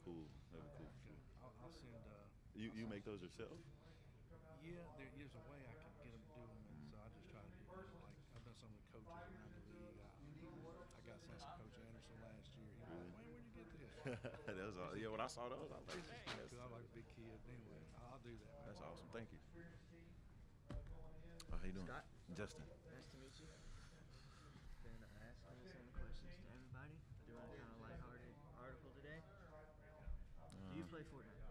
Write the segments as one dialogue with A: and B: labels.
A: cool. That'd be cool.
B: Okay, I'll send.
A: You make those yourself?
B: Yeah, there's a way I can get them to do them, and so I just try to do. Like I've done some with coaches around the league. I got some from Coach Anderson last year. He was like,
A: Really?
B: "Man, where'd you get this?"
A: That was
B: This
A: all.
B: is
A: Yeah, when I saw those, I was like,
B: this is
A: dang,
B: funny because I'm like a big kid. Anyway, I'll do that, man.
A: that's awesome. Thank you. How you doing,
C: Scott,
A: Justin?
C: nice to meet you. Been asking some questions to everybody. Doing a kind of lighthearted article today. Do you play Fortnite?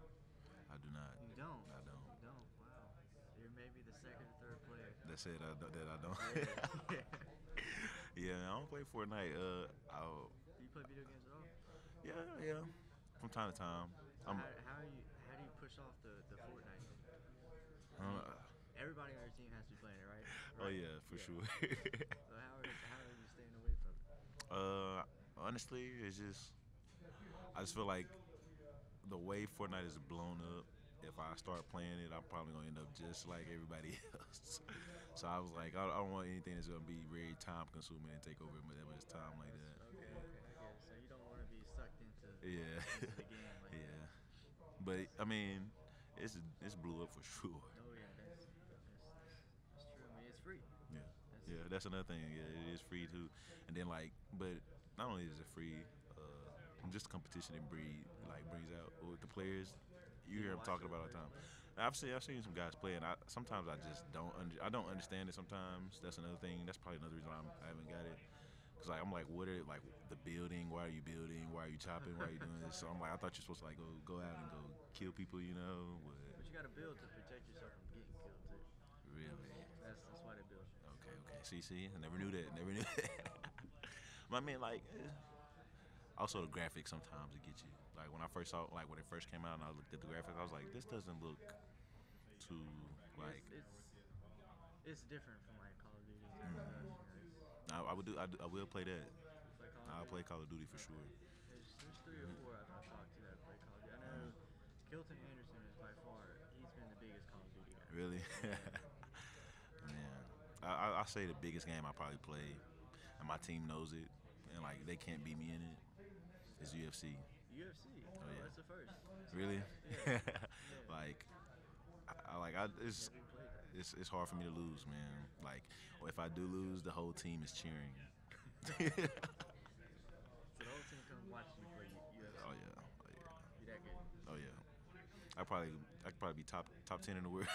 A: I do not.
C: You don't.
A: I don't.
C: You don't. Wow. You're maybe the second or third player.
A: That said, that I don't.
C: Yeah.
A: Yeah, I don't play Fortnite.
C: Do you play video games at all?
A: Yeah, from time to time.
C: So how do you push off the Fortnite thing? I mean,
A: Uh,
C: everybody on your team has to be playing it, right?
A: oh yeah, for sure.
C: So how are you staying away from it?
A: Honestly, it's just I just feel like the way Fortnite is blown up. If I start playing it, I'm probably gonna end up just like everybody else. So I was like, I don't want anything that's gonna be very time consuming and take over that much time like that.
C: Okay, I get it. So you don't want to be sucked
A: Yeah,
C: into the game like that.
A: yeah. But I mean, it's blew up for sure.
C: Oh yeah, that's true. I mean, it's free.
A: Yeah,
C: That's
A: yeah. That's another thing. Yeah, it is free too. And then like, but not only is it free, just the competition it brings out with the players. You hear them talking about all the time. I've seen some guys play, and sometimes I just I don't understand it. Sometimes that's another thing. That's probably another reason why I haven't got it. Cause like I'm like, what are like the building? Why are you building? Why are you chopping? Why are you doing this? So I'm like, I thought you're supposed to like go out and go kill people, you know?
C: But you got to build to protect yourself from getting killed too.
A: Really?
C: That's why they build.
A: Okay. See, I never knew that. Never knew that. But I mean, like, also the graphics sometimes it gets you. Like when I first saw, like when it first came out, and I looked at the graphics, I was like, this doesn't look too like.
C: It's different from like Call of Duty and stuff.
A: I will play that.
C: You play Call of
A: I'll
C: Duty?
A: play Call of Duty for sure.
C: There's three or four I've talked to that play Call of Duty. I know Clifton Anderson is by far he's been the biggest Call of Duty guy.
A: Really?
C: Yeah.
A: Man, I say the biggest game I probably play, and my team knows it, and like they can't beat me in it. Is UFC.
C: UFC.
A: Oh
C: Oh,
A: yeah.
C: that's the first.
A: Really?
C: Yeah. Yeah.
A: Like, I it's
C: Never even played that.
A: it's hard for me to lose, man. Like, if I do lose, the whole team is cheering.
C: So the whole team come watch you play UFC.
A: Oh yeah, oh yeah,
C: You that good?
A: oh yeah. I could probably be top 10 in the world.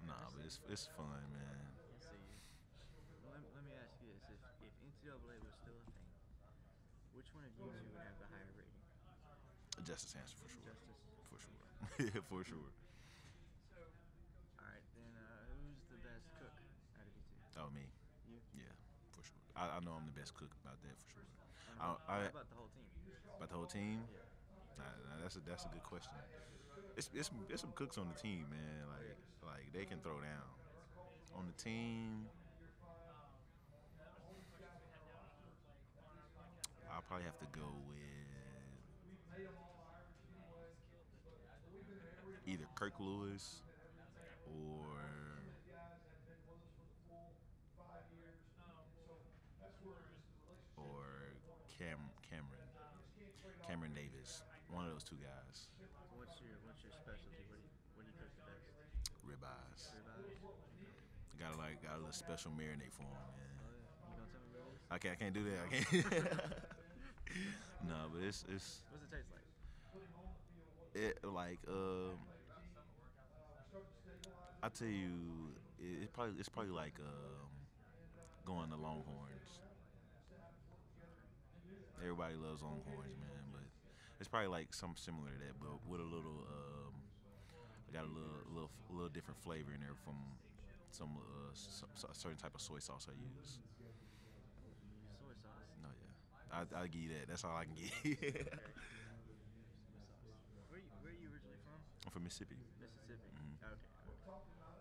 A: Nah, but it's fun, man.
C: Let's see. Let me ask you this: if NCAA was still a thing, which one of you two would have the higher rating?
A: Justice answer for sure,
C: Justice.
A: for sure, for sure.
C: All right, then who's the best cook out of you two?
A: Oh me,
C: You.
A: yeah, for sure. I know I'm the best cook about that for sure.
C: How about the whole team?
A: About the whole team.
C: Yeah.
A: Nah, that's a good question. It's some cooks on the team, man. Like they can throw down. On the team, I'll probably have to go with either Kirk Lewis or or Cameron Davis. One of those two guys.
C: So what's your specialty? What do you cook the best?
A: Ribeyes.
C: Ribeyes?
A: Got a little special marinade for him,
C: Oh
A: man.
C: yeah. You gonna tell me what it is?
A: I can't do that. I can't. No, but it's
C: What's it taste like?
A: it like I tell you it's probably like going to Longhorns. Everybody loves Longhorns, man, but it's probably like something similar to that, but with a little I got a little different flavor in there from some a certain type of soy sauce I use.
C: Soy sauce.
A: No, yeah, I give you that. That's all I can give.
C: Okay. Soy sauce. Where are you originally from?
A: I'm from Mississippi.
C: Mississippi.
A: Mhm.
C: Okay.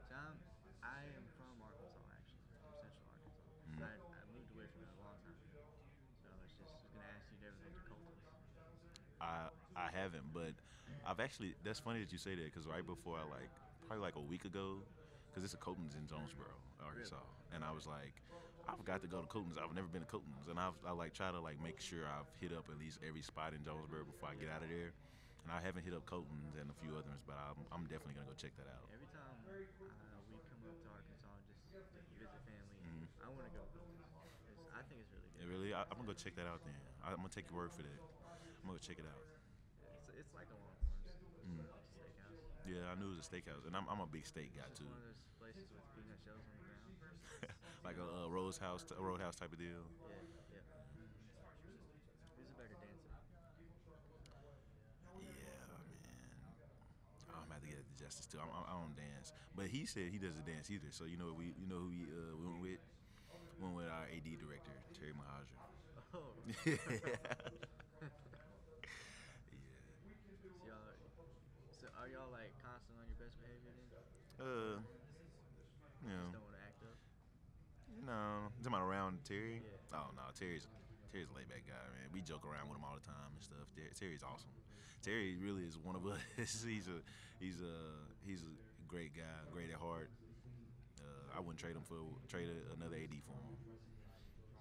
C: So I am from Arkansas actually. From Central Arkansas.
A: Mhm.
C: I moved away from it a long time ago. So I was just gonna ask you if you ever been to Colton's.
A: I haven't, but I've actually. That's funny that you say that because right before probably like a week ago, because it's a Colton's in Jonesboro, Arkansas,
C: Really?
A: and I was like, I forgot to go to Colton's. I've never been to Colton's, and I like try to like make sure I've hit up at least every spot in Jonesboro before I get out of there. And I haven't hit up Colton's and a few others, but I'm definitely gonna go check that out.
C: Every time we come up to Arkansas just to visit family,
A: Mm-hmm.
C: I want to go to Colton's. I think it's really
A: And
C: good.
A: really, I'm gonna go check that out then. I'm gonna take your word for that. I'm gonna go check it out.
C: It's like a Longhorns,
A: Mm.
C: like a steakhouse.
A: Yeah, I knew it was a steakhouse, and I'm a big steak guy
C: It's just
A: too.
C: one of those places with peanut shells on the ground.
A: Like a Roadhouse type of deal.
C: Yeah, yeah. Who's a better dancer?
A: Yeah, man. I'm gonna have to get the justice too. I don't dance, but he said he doesn't dance either. So you know who we went with? Went with our AD director Terry Mahajer.
C: Oh.
A: Yeah.
C: So y'all, so are y'all like constant on your best behavior then?
A: Uh, you
C: Just
A: know,
C: don't want to act up.
A: no, talking about around Terry.
C: Yeah.
A: Oh no, Terry's a laid back guy, man. We joke around with him all the time and stuff. Terry's awesome. Terry really is one of us. He's a great guy, great at heart. I wouldn't trade another AD for him.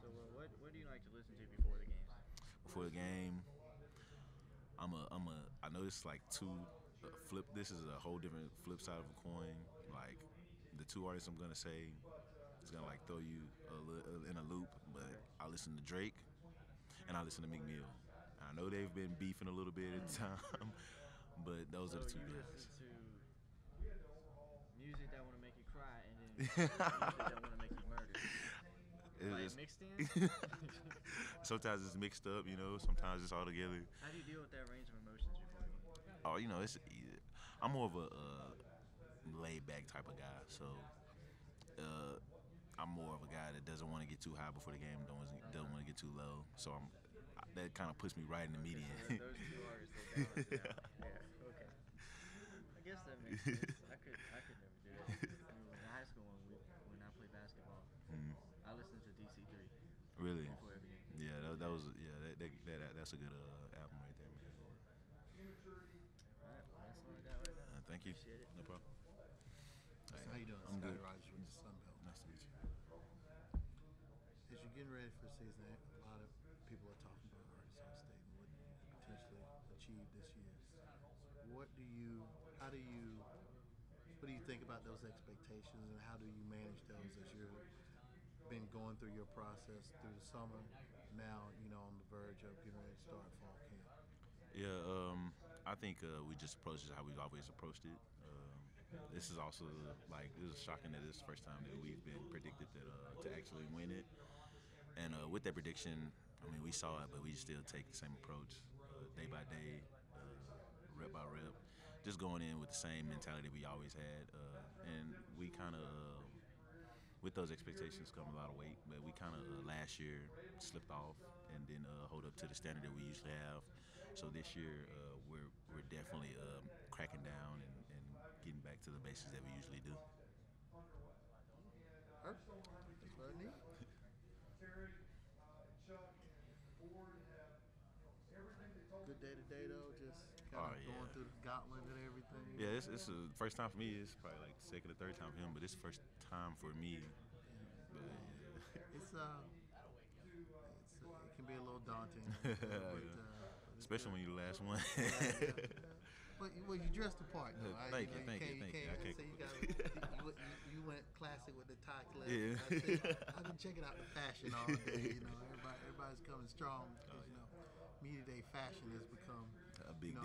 C: So what do you like to listen to before the games?
A: Before the game, I know this is like two flip. This is a whole different flip side of a coin. Like the two artists I'm gonna say is gonna like throw you in a loop. But I listen to Drake and I listen to Meek Mill. I know they've been beefing a little bit at the time, but those
C: So
A: are the two
C: you
A: guys.
C: listen to music that want to make you cry, and then music that want to make you murder. Like mixed in.
A: Sometimes it's mixed up, Sometimes it's all together.
C: How do you deal with that range of emotions before the game?
A: Oh, I'm more of a laid back type of guy. So uh, I'm more of a guy that doesn't want to get too high before the game, doesn't want to get too low. So that kind of puts me right in the median.
C: So those two artists, they balance it out. Yeah. Okay. I guess that makes sense. I could never do that. I mean, in high school when I played basketball,
A: Mm,
C: I listened to DC3
A: really?
C: before every game.
A: Yeah, that was that's a good album right there, man.
C: All right, well, that's all I got right now.
A: Thank you.
C: Appreciate it.
A: No problem.
B: So how you doing?
A: I'm
B: Scotty
A: good.
B: Rogers with the Sun Belt.
A: Nice to meet you.
B: As you're getting ready for the season, a lot of people are talking about Arkansas State and what you potentially achieve this year. What do you think about those expectations, and how do you manage those as you've been going through your process through the summer, now, on the verge of getting ready to start fall camp?
A: Yeah, I think we just approached it how we've always approached it. This is also this is shocking that this is the first time that we've been predicted to actually win it. And with that prediction, I mean we saw it, but we still take the same approach, day by day, rep by rep, just going in with the same mentality we always had. And we kind of, with those expectations come a lot of weight, but we kind of last year slipped off and didn't hold up to the standard that we usually have. So this year we're definitely cracking down and getting back to the basics that we usually do.
B: Perfect. That's what I need. Good day today though, just kind
A: Oh
B: of
A: yeah.
B: going through the gauntlet and everything.
A: Yeah, it's the first time for me. It's probably like the second or third time for him, but it's the first time for me. But
B: It can be a little daunting,
A: especially when you're the last one.
B: But you dressed the part though.
A: Thank you. I can't.
B: So you went classic with the tie clip.
A: Yeah.
B: I've been checking out the fashion all day. Everybody's coming strong. Because, media day fashion has become
A: A big deal.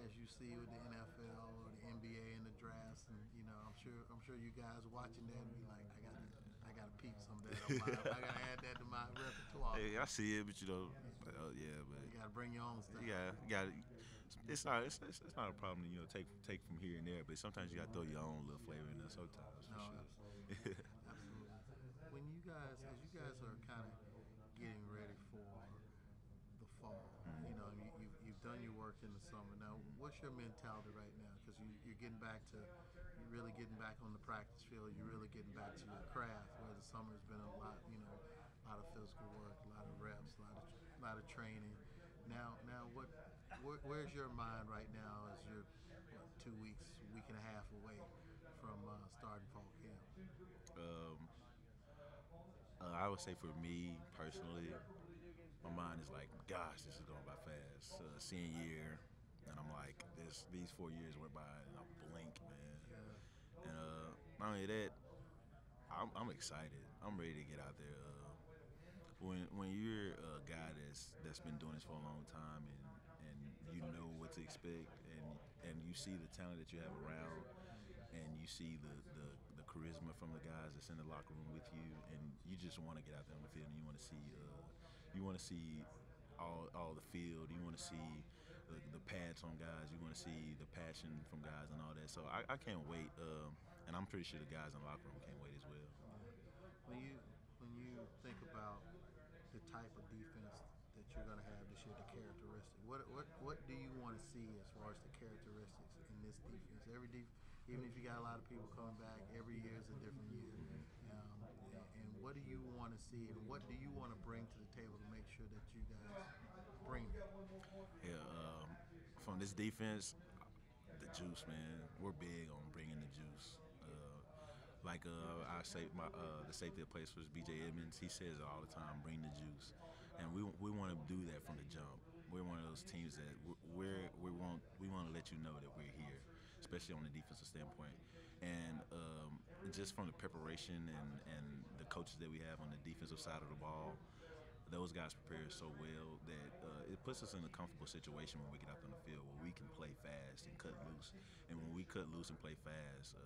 B: as you see with the NFL or the NBA and the drafts, and I'm sure you guys watching that and be like, I gotta peep some of that. I gotta add that to my repertoire.
A: Hey, I see it, but but
B: You gotta bring your own stuff.
A: you got. It's not a problem to take from here and there, but sometimes you gotta throw your own little flavor in there sometimes. For
B: No,
A: sure.
B: absolutely. As you guys are kind of getting ready for the fall, you've done your work in the summer. Now, what's your mentality right now? Because you're you're really getting back on the practice field. You're really getting back to your craft. Where the summer's been a lot of physical work, a lot of reps, a lot of training. Now, where's your mind right now as you're 2 weeks, week and a half away from
A: I would say for me personally, my mind is like, gosh, this is going by fast. Senior year, and I'm like, these 4 years went by in a blink, man.
B: Yeah.
A: And not only that, I'm excited. I'm ready to get out there. When you're a guy that's been doing this for a long time, and you know what to expect, and you see the talent that you have around, and you see the charisma from the guys that's in the locker room with you, and you just want to get out there on the field, and you want to see all the field. You want to see the pads on guys. You want to see the passion from guys and all that. So I can't wait, and I'm pretty sure the guys in the locker room can't wait as well.
B: Yeah. When you think about the type of defense that you're going to have this year, the characteristic. What do you want to see as far as the characteristics in this defense? Even if you got a lot of people coming back, every year is a different year. And what do you want to see, and what do you want to bring to the table to make sure that you guys bring that?
A: Yeah, from this defense, the juice, man. We're big on bringing the juice. I say the safety that plays for us, B.J. Edmonds. He says it all the time, bring the juice, and we want to do that from the jump. We're one of those teams that we want to let you know that we're here, especially on the defensive standpoint, and just from the preparation and the coaches that we have on the defensive side of the ball. Those guys prepare so well that it puts us in a comfortable situation when we get out on the field where we can play fast and cut loose. And when we cut loose and play fast,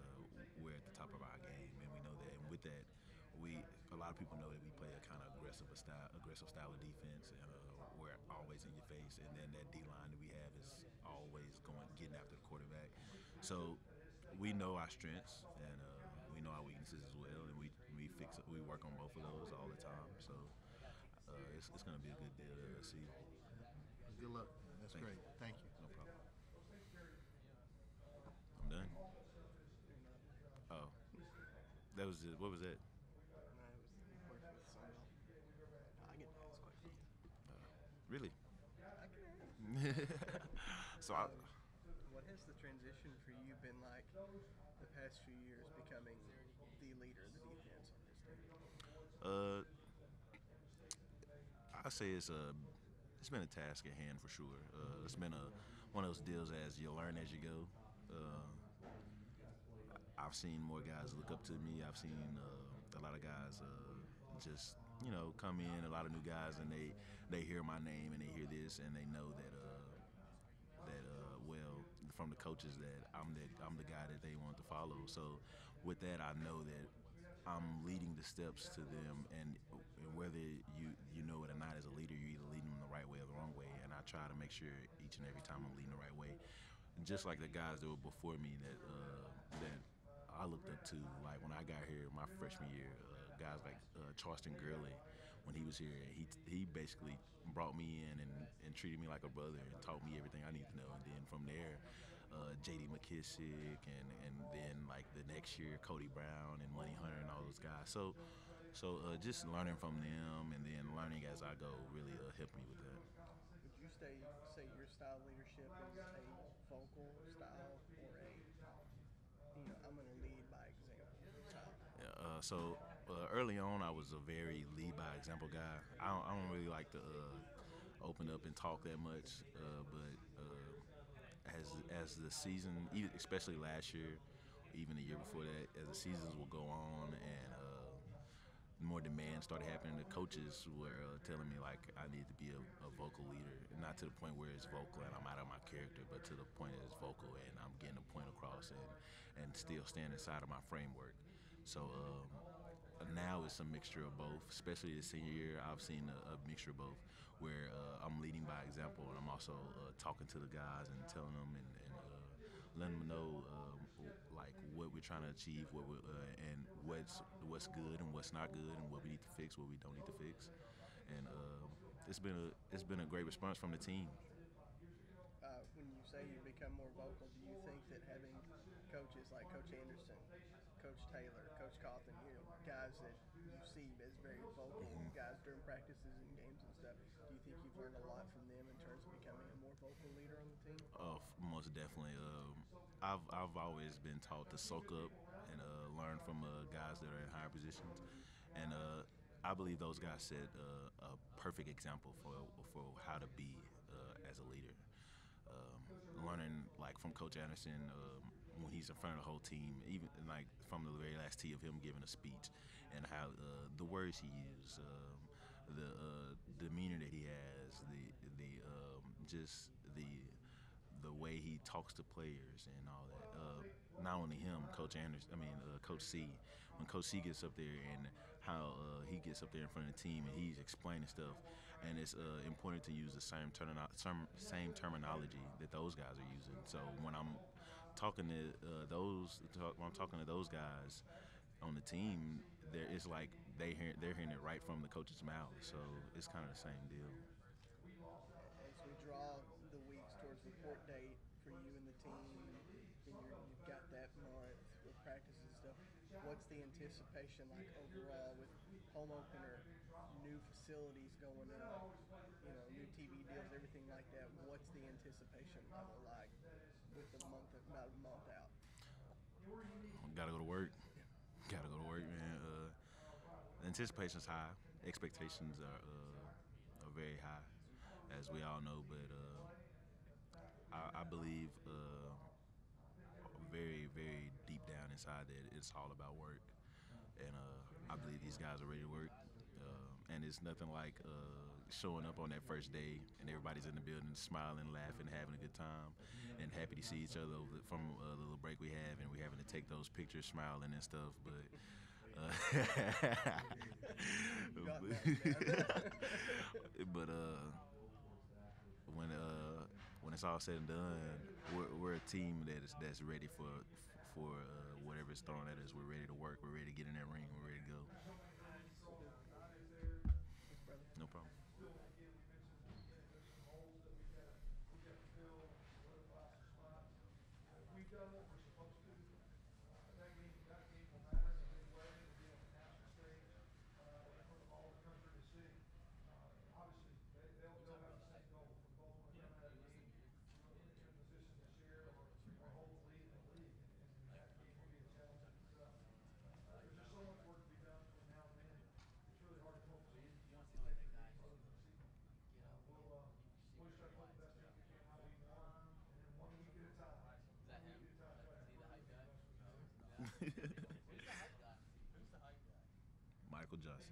A: we're at the top of our game, and we know that. And with that, a lot of people know that we play a kind of aggressive style of defense, and we're always in your face. And then that D line that we have is always getting after the quarterback. So we know our strengths, and we know our weaknesses as well, and we work on both of those all the time. So. It's going to be a good deal to see.
B: Good luck. That's great. Thank you.
A: No problem. I'm done. Oh, that was it. What was that?
C: No, it was working with someone else. I get to ask questions.
A: Really?
C: I can ask.
A: So
C: What has the transition for you been like the past few years, becoming the leader of the defense on this team?
A: I say it's been a task at hand for sure. It's been one of those deals as you learn as you go. I've seen more guys look up to me. I've seen a lot of guys just come in. A lot of new guys, and they hear my name and they hear this, and they know that well, from the coaches that I'm the guy that they want to follow. So with that, I know that I'm leading the steps to them, and whether you know it or not, as a leader, you're either leading them the right way or the wrong way. And I try to make sure each and every time I'm leading the right way. And just like the guys that were before me that I looked up to, like when I got here my freshman year, guys like Charleston Gurley, when he was here, he basically brought me in and treated me like a brother and taught me everything I need to know. And then from there, J.D. McKissick, and then like the next year, Cody Brown and Money Hunter and all those guys. So just learning from them and then learning as I go really helped me with that.
C: Would you say your style of leadership is a vocal style or I'm going to lead by example style?
A: Early on, I was a very lead by example guy. I don't really like to open up and talk that much, but as the season, especially last year, even the year before that, as the seasons will go on and more demand started happening, the coaches were telling me like I need to be a vocal leader, not to the point where it's vocal and I'm out of my character, but to the point that it's vocal and I'm getting a point across and still staying inside of my framework. So now it's a mixture of both, especially the senior year. I've seen a mixture of both, where I'm leading by example and I'm also talking to the guys and telling them and letting them know like what we're trying to achieve, and what's good and what's not good, and what we need to fix, what we don't need to fix. And it's been a great response from the team.
C: When you say you become more vocal, do you think that having coaches like Coach Anderson, Coach Taylor, Coach Cawthon, guys that you see as very vocal guys during practices and games and stuff, do you think you've learned a lot from them in terms of becoming a more vocal leader on the team?
A: Most definitely. I've always been taught to soak up and learn from guys that are in higher positions, and I believe those guys set a perfect example for how to be as a leader. Learning like from Coach Anderson when he's in front of the whole team, even like from the very last tee of him giving a speech, and how the words he used, the demeanor that he has, just the way he talks to players and all that. Not only him, Coach Anderson. I mean, Coach C. When Coach C gets up there and how he gets up there in front of the team and he's explaining stuff, and it's important to use the same terminology that those guys are using. So when I'm talking to when I'm talking to those guys on the team, it's like they're hearing it right from the coach's mouth. So it's kind of the same deal.
C: As we draw the weeks towards report date for you and the team, and you've got that month with practices and stuff, what's the anticipation like overall with home opener, new facilities going up, new TV deals, everything like that? What's the anticipation level like with the month about a month out?
A: Gotta go to work. Gotta go to work, man. Anticipation's high. Expectations are very high, as we all know. But I believe very, very deep down inside that it's all about work, and I believe these guys are ready to work. And it's nothing like showing up on that first day and everybody's in the building smiling, laughing, having a good time, and happy to see each other from the little break we have, and we're having to take those pictures, smiling and stuff. But but when it's all said and done, we're a team that's ready for whatever's thrown at us. We're ready to work. We're ready to get in that ring. We're ready to go. No problem. Michael Johnson.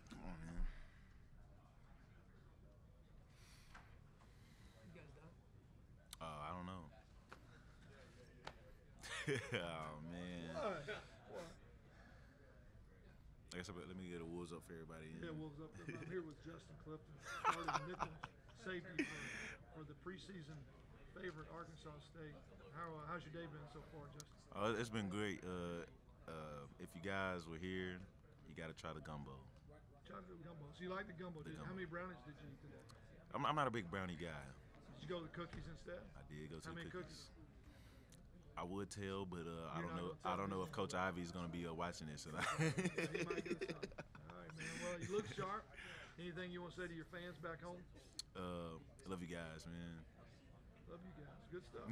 A: Come on, man. I don't know. Oh man. I guess let me get a wolves up for everybody.
D: Yeah, Wolves up. I'm here with Justin Clifton, starting nickel safety for the preseason favorite Arkansas State. How's your day been so far, Justin?
A: It's been great. If you guys were here, you got to try the gumbo.
D: Try to do gumbo. So you like the gumbo?
A: The
D: How
A: gumbo.
D: many brownies did you eat today?
A: I'm not a big brownie guy.
D: Just Did you go to the cookies instead?
A: I did go to
D: How
A: the
D: many
A: cookies. I would tell, but I
D: You're
A: don't
D: not
A: know.
D: gonna tell
A: I don't
D: me?
A: know if Coach Ivy is gonna be watching this.
D: He might get some. All right, man. Well, you look sharp. Anything you want to say to your fans back home?
A: Love you guys, man.
D: Love you guys. Good stuff.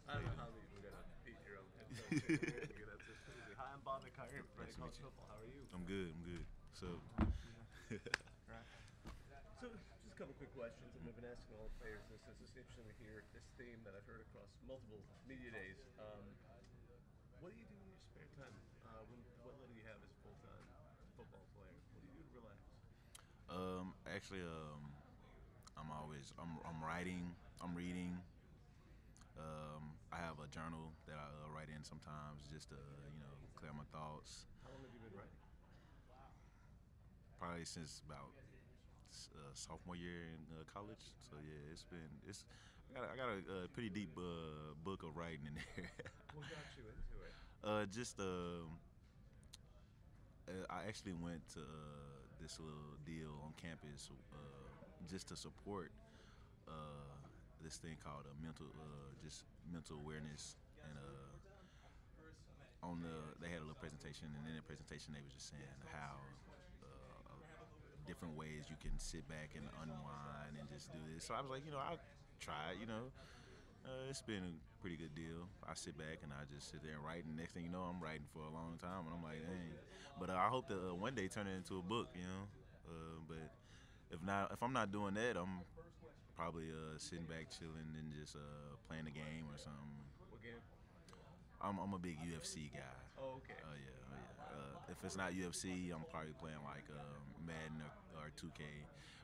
E: I don't know how we're gonna beat your own head coach. That's just crazy. Hi, I'm Bob McCartney,
A: Nice to
E: college
A: meet you.
E: football. How are you?
A: I'm good. I'm good. So,
E: So, just a couple quick questions. I've been asking all the players this. It's just interesting to hear this theme that I've heard across multiple media days. What do you do in your spare time? What little you have as a full-time football player? What do you do to relax?
A: actually, I'm writing. I'm reading. I have a journal that I write in sometimes just to clear my thoughts.
E: How long have you been writing?
A: Probably since about sophomore year in college. So yeah, I got a pretty deep book of writing in there.
E: What got you into it?
A: Just I actually went to this little deal on campus just to support this thing called mental awareness, and they had a little presentation, and in the presentation they was just saying how different ways you can sit back and unwind and just do this. So I was like, I'll try it. It's been a pretty good deal. I sit back and I just sit there and write, and next thing you know, I'm writing for a long time, and I'm like, dang. But I hope to one day turn it into a book, But if I'm not doing that, I'm probably sitting back, chilling, and just playing the game or something.
E: What game?
A: I'm a big UFC guy.
E: Oh, okay.
A: Oh yeah. If it's not UFC, I'm probably playing like Madden or 2K.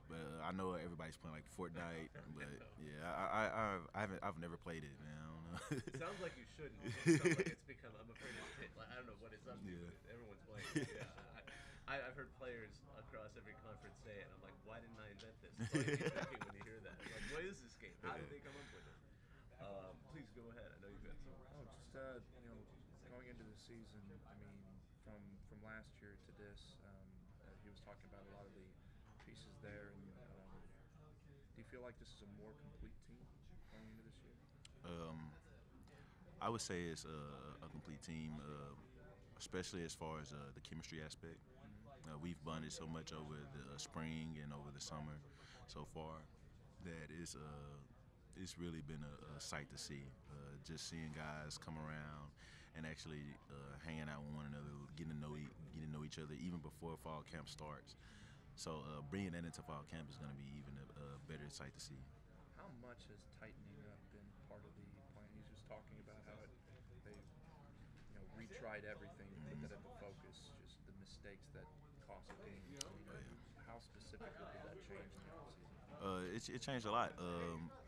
A: But I know everybody's playing like Fortnite. But yeah, I've never played it, man. I don't know.
E: It sounds like you shouldn't. It sounds like it's become. I'm afraid it's like, I don't know what it's up to.
A: Yeah.
E: But everyone's playing. Yeah. I've heard players across every conference say it. I'm like, why didn't I invent this? That's all you keep thinking when you hear that. I'm like, what is this game? How did they come up with it? Please go ahead. I know you've got some.
F: Oh, just going into the season. I mean, from last year to this, he was talking about a lot of the pieces there. And do you feel like this is a more complete team going into this year?
A: I would say it's a complete team, especially as far as the chemistry aspect. We've bonded so much over the spring and over the summer so far that it's really been a sight to see. Just seeing guys come around and actually hanging out with one another, getting to know each other even before fall camp starts. So bringing that into fall camp is going to be even a better sight to see.
F: How much has tightening up been part of the plan? He's just talking about how they retried everything to put that at the focus, just the mistakes that cost a game. How specifically did that change in the offseason?
A: It changed a lot.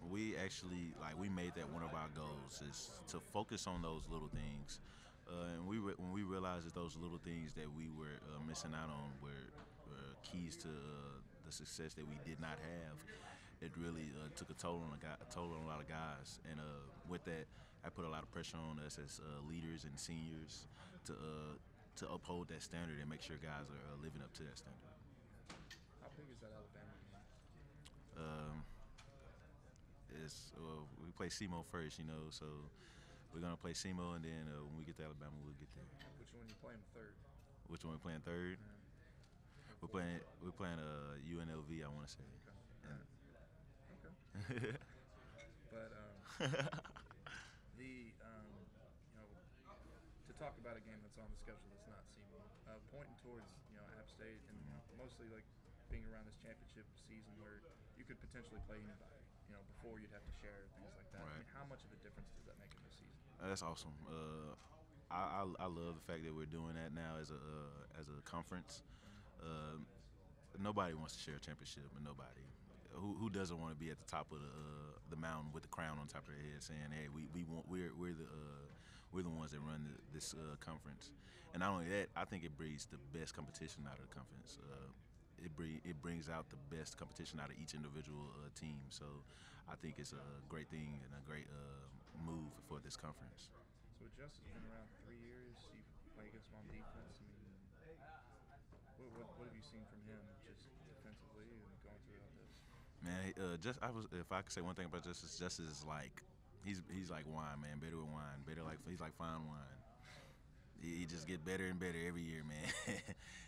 A: We actually we made that one of our goals is to focus on those little things, and when we realized that those little things that we were missing out on were keys to the success that we did not have. It really took a toll on a lot of guys, and with that, I put a lot of pressure on us as leaders and seniors to uphold that standard and make sure guys are living up to that standard.
F: How big is that Alabama game?
A: We play SEMO first, so we're gonna play SEMO, and then when we get to Alabama, we'll get there.
F: Which one you playing third?
A: Which one we playing third?
F: Yeah.
A: We're playing UNLV, I want to say.
F: Okay. But to talk about a game that's on the schedule that's not SEMO, pointing towards App State and mostly like being around this championship season where you could potentially play anybody. Before you'd have to share things like that.
A: Right.
F: I mean, how much of a difference does that make in this season?
A: That's awesome. I love the fact that we're doing that now as a conference. Nobody wants to share a championship, and nobody. Who doesn't want to be at the top of the mountain with the crown on top of their head, saying, "Hey, we're the ones that run this conference." And not only that, I think it breeds the best competition out of the conference. It brings out the best competition out of each individual team. So I think it's a great thing and a great move for this conference.
F: So Justice has been around 3 years. You play against him on defense. I mean, what have you seen from him just defensively and going through
A: Man, just I was if I could say one thing about Justice is like he's like wine, man. Better with wine. Better like he's like fine wine. He just get better and better every year, man.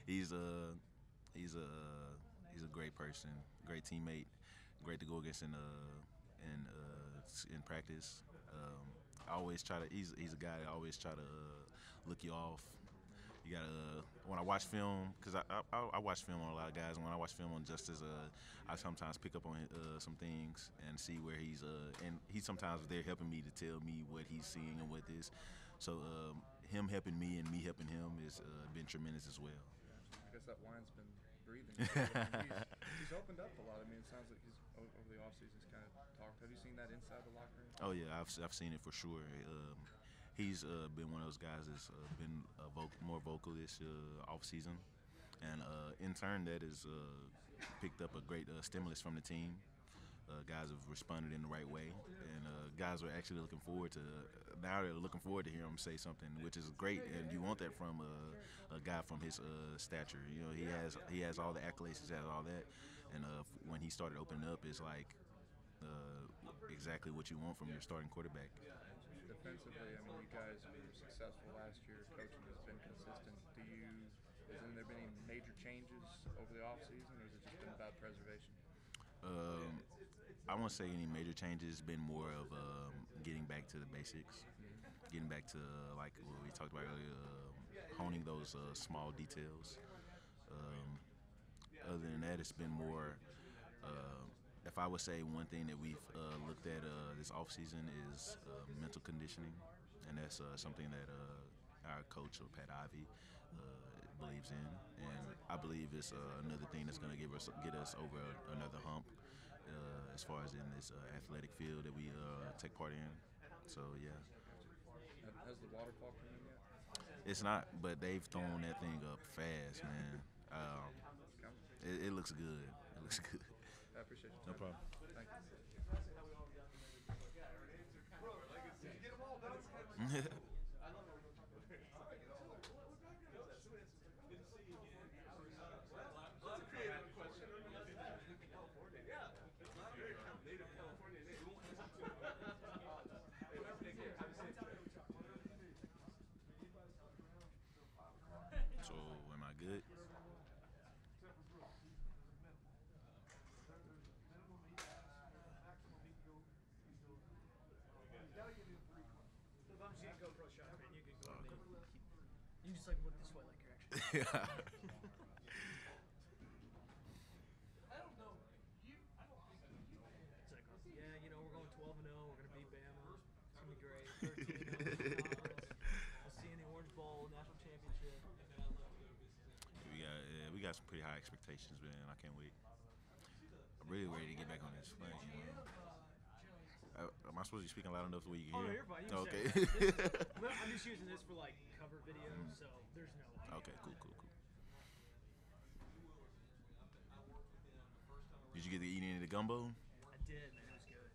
A: he's a he's a he's a great person, great teammate, great to go against in practice. I always try to. He's a guy that always try to look you off. You gotta when I watch film because I watch film on a lot of guys. And when I watch film on Justice, I sometimes pick up on some things and see where and he's sometimes there helping me to tell me what he's seeing and what this. So him helping me and me helping him has been tremendous as well.
F: I guess that wine's been breathing. He's opened up a lot. I mean, it sounds like he's over the offseason. He's kind of talked. Have you seen that inside the locker room?
A: Oh yeah, I've seen it for sure. He's been one of those guys that's been more vocal this off season, and in turn that has picked up a great stimulus from the team. Guys have responded in the right way, and guys are actually looking forward to. Now they're looking forward to hear him say something, which is great, and you want that from a guy from his stature. You know, he has all the accolades, he has all that, and when he started opening up, it's like exactly what you want from your starting quarterback.
F: Defensively, I mean, you guys were successful last year. Coaching has been consistent. Has there been any major changes over the offseason, or has it just been about preservation?
A: I won't say any major changes. It's been more of getting back to the basics, getting back to like what we talked about earlier, honing those small details. Other than that, it's been more. If I would say one thing that we've looked at this offseason is mental conditioning, and that's something that our coach, Pat Ivy, believes in, and I believe it's another thing that's going to get us over another hump as far as in this athletic field that we take part in. So yeah,
F: Has the waterfall come in yet?
A: it's not, but they've thrown that thing up fast, man. It looks good. It looks good.
F: I appreciate your time.
A: No problem.
F: Thank you.
A: So am I good?
G: As long as you didn't go pro shot, man, you could go.
A: Okay.
G: You just like look this way, like you're actually. It's like, yeah, you know, we're going 12-0. We're gonna beat Bama. It's gonna be great. 13-0. We'll see in the Orange Bowl national championship.
A: We got some pretty high expectations, man. I can't wait. I'm really ready to get back on this plane. You know? Am I supposed to be speaking loud enough the way you can
G: Oh, no,
A: hear?
G: you're fine. You can
A: Okay.
G: say it. I'm just using this for like cover videos, so there's no.
A: Okay, cool. Did you get to eat any of the gumbo?
G: I did, man. It was good.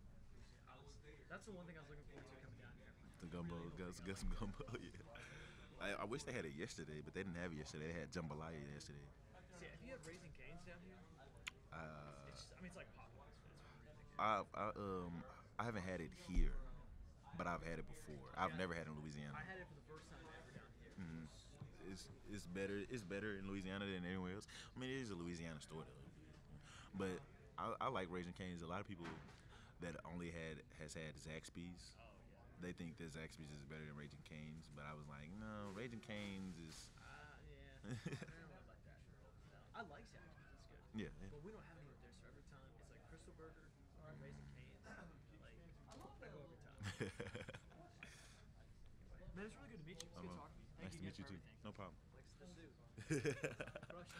G: That's the one thing I was looking forward to coming down here.
A: The gumbo, got some gumbo. Yeah. I wish they had it yesterday, but they didn't have it yesterday. They had jambalaya yesterday.
G: See, have you had Raising Cane's down here? It's like Popeyes.
A: I haven't had it here, but I've had it before. I've never had it in Louisiana.
G: I had it for the first time ever down here.
A: Mm-hmm. It's better. It's better in Louisiana than anywhere else. I mean, it is a Louisiana store though. But I like Raising Cane's. A lot of people that only has had Zaxby's.
G: Oh yeah.
A: They think that Zaxby's is better than Raising Cane's, but I was like, no, Raising Cane's is.
G: Yeah. I don't know about that. No, I like Zaxby's. It's good.
A: Yeah.
G: But we don't have any there, so every time it's like Crystal Burger or Raising Cane's. Like I go every time. Man, it's really good to meet you. It's good talking to you. Thank
A: Nice to
G: you
A: meet you
G: again
A: too.
G: for everything.
A: No problem.
G: Likes the suit. Rush.